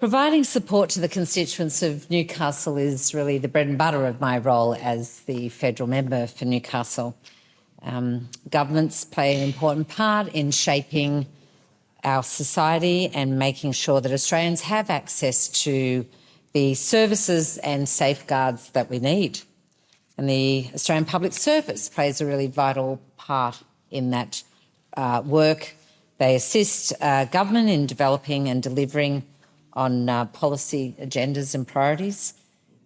Providing support to the constituents of Newcastle is really the bread and butter of my role as the federal member for Newcastle. Governments play an important part in shaping our society and making sure that Australians have access to the services and safeguards that we need. And the Australian Public Service plays a really vital part in that work. They assist government in developing and delivering on policy agendas and priorities.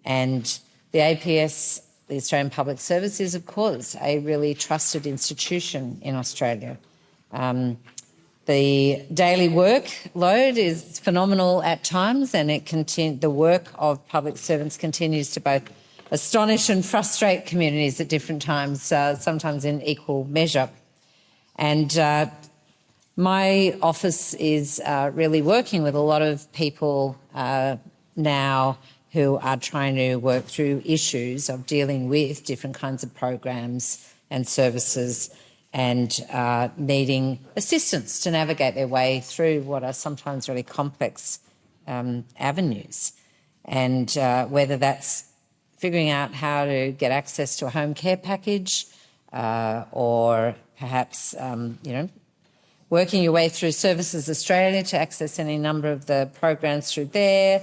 And the APS, the Australian Public Service, is of course a really trusted institution in Australia. The daily workload is phenomenal at times, and the work of public servants continues to both astonish and frustrate communities at different times, sometimes in equal measure. And my office is really working with a lot of people now who are trying to work through issues of dealing with different kinds of programs and services and needing assistance to navigate their way through what are sometimes really complex avenues. And whether that's figuring out how to get access to a home care package or perhaps, working your way through Services Australia to access any number of the programs through there,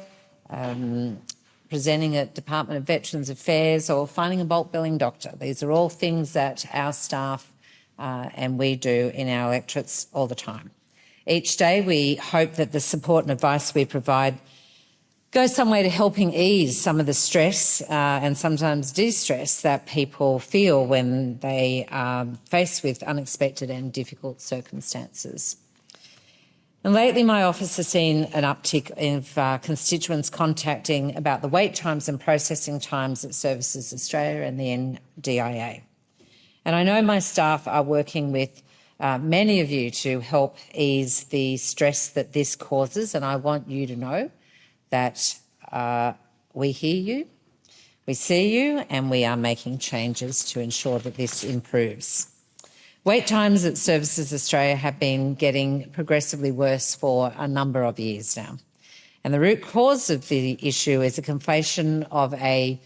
presenting at Department of Veterans Affairs, or finding a bulk billing doctor. These are all things that our staff and we do in our electorates all the time. Each day we hope that the support and advice we provide goes some way to helping ease some of the stress and sometimes de-stress that people feel when they are faced with unexpected and difficult circumstances. And lately my office has seen an uptick of constituents contacting about the wait times and processing times at Services Australia and the NDIA. And I know my staff are working with many of you to help ease the stress that this causes, and I want you to know that we hear you, we see you, and we are making changes to ensure that this improves. Wait times at Services Australia have been getting progressively worse for a number of years now. And the root cause of the issue is a conflation of a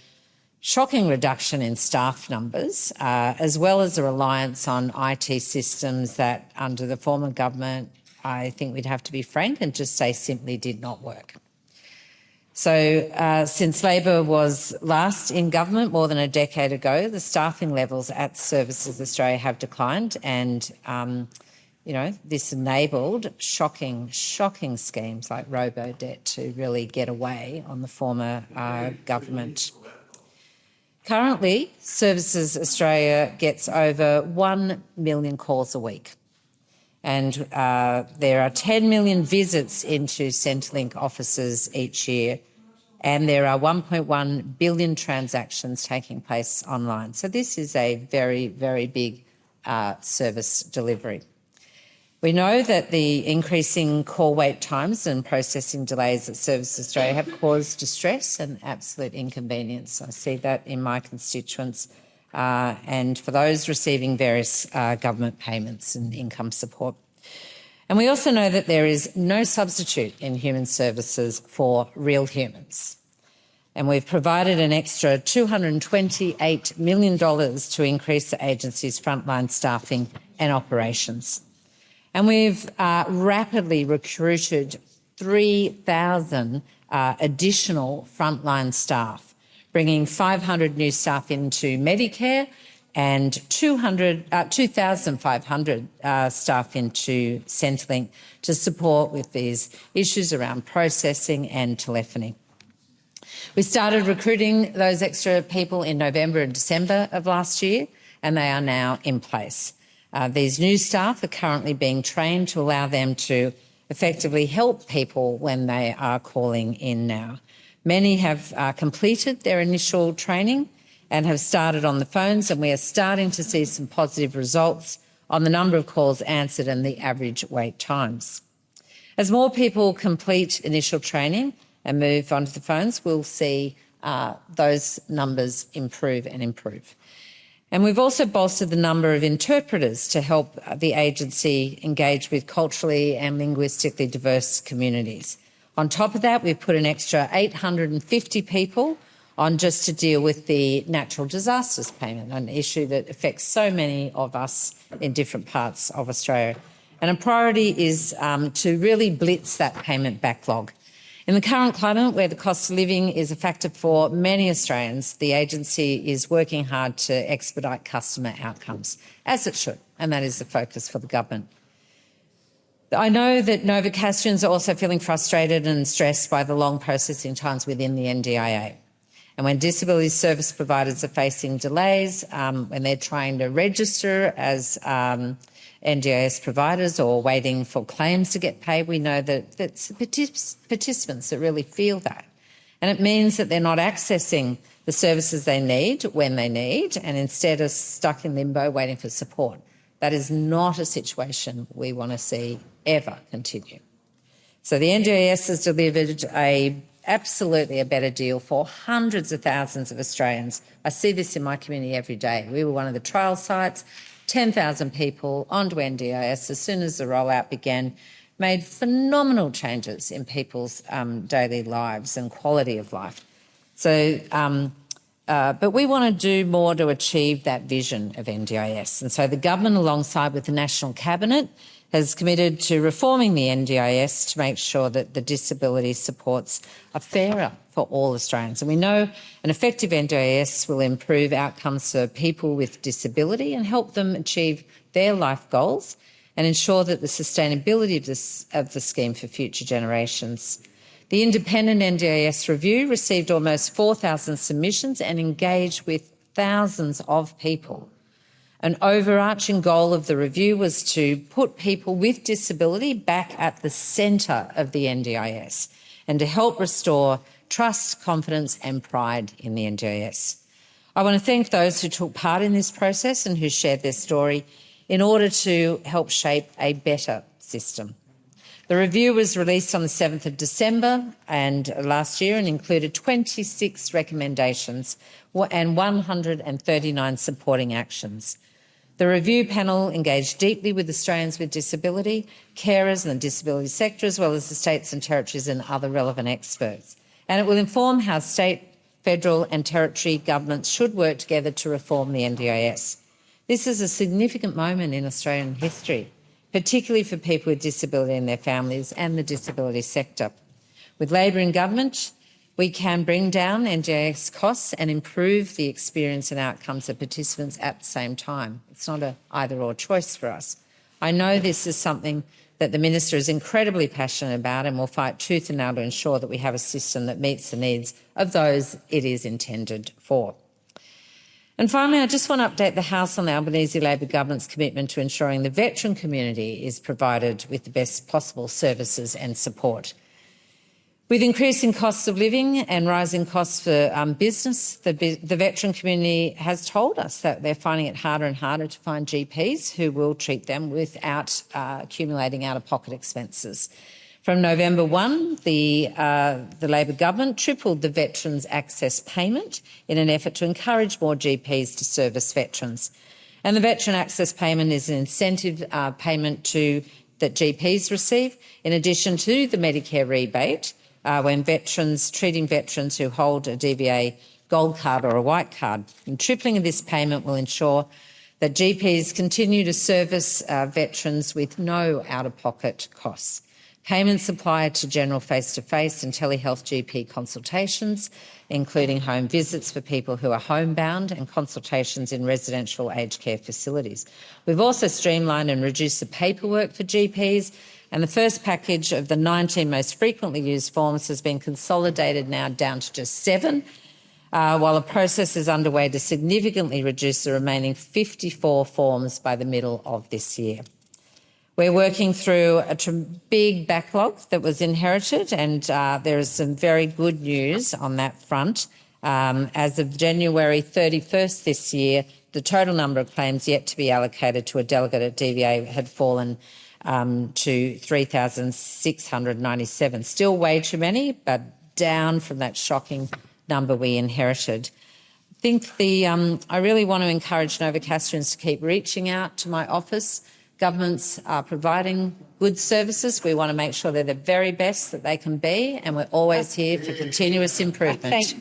shocking reduction in staff numbers, as well as a reliance on IT systems that under the former government, I think we'd have to be frank and just say simply did not work. So since Labor was last in government more than a decade ago, the staffing levels at Services Australia have declined, and this enabled shocking schemes like Robodebt to really get away on the former government. Currently, Services Australia gets over 1 million calls a week, and there are 10 million visits into Centrelink offices each year, and there are 1.1 billion transactions taking place online. So this is a very, very big service delivery. We know that the increasing call wait times and processing delays at Services Australia have caused distress and absolute inconvenience. I see that in my constituents and for those receiving various government payments and income support. And we also know that there is no substitute in human services for real humans. And we've provided an extra $228 million to increase the agency's frontline staffing and operations. And we've rapidly recruited 3,000 additional frontline staff, bringing 500 new staff into Medicare and 2,500 staff into Centrelink to support with these issues around processing and telephony. We started recruiting those extra people in November and December of last year, and they are now in place. These new staff are currently being trained to allow them to effectively help people when they are calling in now. Many have completed their initial training and have started on the phones, and we are starting to see some positive results on the number of calls answered and the average wait times. As more people complete initial training and move onto the phones, we'll see those numbers improve and improve. And we've also bolstered the number of interpreters to help the agency engage with culturally and linguistically diverse communities. On top of that, we've put an extra 850 people on just to deal with the natural disasters payment, an issue that affects so many of us in different parts of Australia. And a priority is to really blitz that payment backlog. In the current climate, where the cost of living is a factor for many Australians, the agency is working hard to expedite customer outcomes, as it should, and that is the focus for the government. I know that Novocastrians are also feeling frustrated and stressed by the long processing times within the NDIA. And when disability service providers are facing delays, when they're trying to register as NDIS providers or waiting for claims to get paid, we know that it's participants that really feel that. And it means that they're not accessing the services they need when they need, and instead are stuck in limbo waiting for support. That is not a situation we want to see ever continue. So the NDIS has delivered absolutely a better deal for hundreds of thousands of Australians. I see this in my community every day. We were one of the trial sites, 10,000 people onto NDIS as soon as the rollout began, made phenomenal changes in people's daily lives and quality of life. So, but we want to do more to achieve that vision of NDIS. And so the government, alongside with the National Cabinet, has committed to reforming the NDIS to make sure that the disability supports are fairer for all Australians. And we know an effective NDIS will improve outcomes for people with disability and help them achieve their life goals and ensure that the sustainability of the scheme for future generations. The independent NDIS review received almost 4,000 submissions and engaged with thousands of people. An overarching goal of the review was to put people with disability back at the centre of the NDIS and to help restore trust, confidence and pride in the NDIS. I want to thank those who took part in this process and who shared their story in order to help shape a better system. The review was released on the 7th of December last year and included 26 recommendations and 139 supporting actions. The review panel engaged deeply with Australians with disability, carers and the disability sector, as well as the states and territories and other relevant experts. And it will inform how state, federal and territory governments should work together to reform the NDIS. This is a significant moment in Australian history, particularly for people with disability and their families and the disability sector. With Labor in government, we can bring down NDIS costs and improve the experience and outcomes of participants at the same time. It's not an either-or choice for us. I know this is something that the Minister is incredibly passionate about and will fight tooth and nail to ensure that we have a system that meets the needs of those it is intended for. And finally, I just want to update the House on the Albanese Labor government's commitment to ensuring the veteran community is provided with the best possible services and support. With increasing costs of living and rising costs for business, the veteran community has told us that they're finding it harder and harder to find GPs who will treat them without accumulating out-of-pocket expenses. From November 1, the Labor government tripled the Veterans Access Payment in an effort to encourage more GPs to service veterans. And the Veteran Access Payment is an incentive payment that GPs receive, in addition to the Medicare rebate, when treating veterans who hold a DVA gold card or a white card. And tripling of this payment will ensure that GPs continue to service veterans with no out-of-pocket costs. Payments apply to general face-to-face and telehealth GP consultations, including home visits for people who are homebound and consultations in residential aged care facilities. We've also streamlined and reduced the paperwork for GPs, and the first package of the 19 most frequently used forms has been consolidated now down to just 7, while a process is underway to significantly reduce the remaining 54 forms by the middle of this year. We're working through a big backlog that was inherited, and there is some very good news on that front. As of January 31st this year, the total number of claims yet to be allocated to a delegate at DVA had fallen to 3,697. Still way too many, but down from that shocking number we inherited. I really want to encourage Novocastrians to keep reaching out to my office Governments are providing good services. We want to make sure they're the very best that they can be, and we're always here for continuous improvement.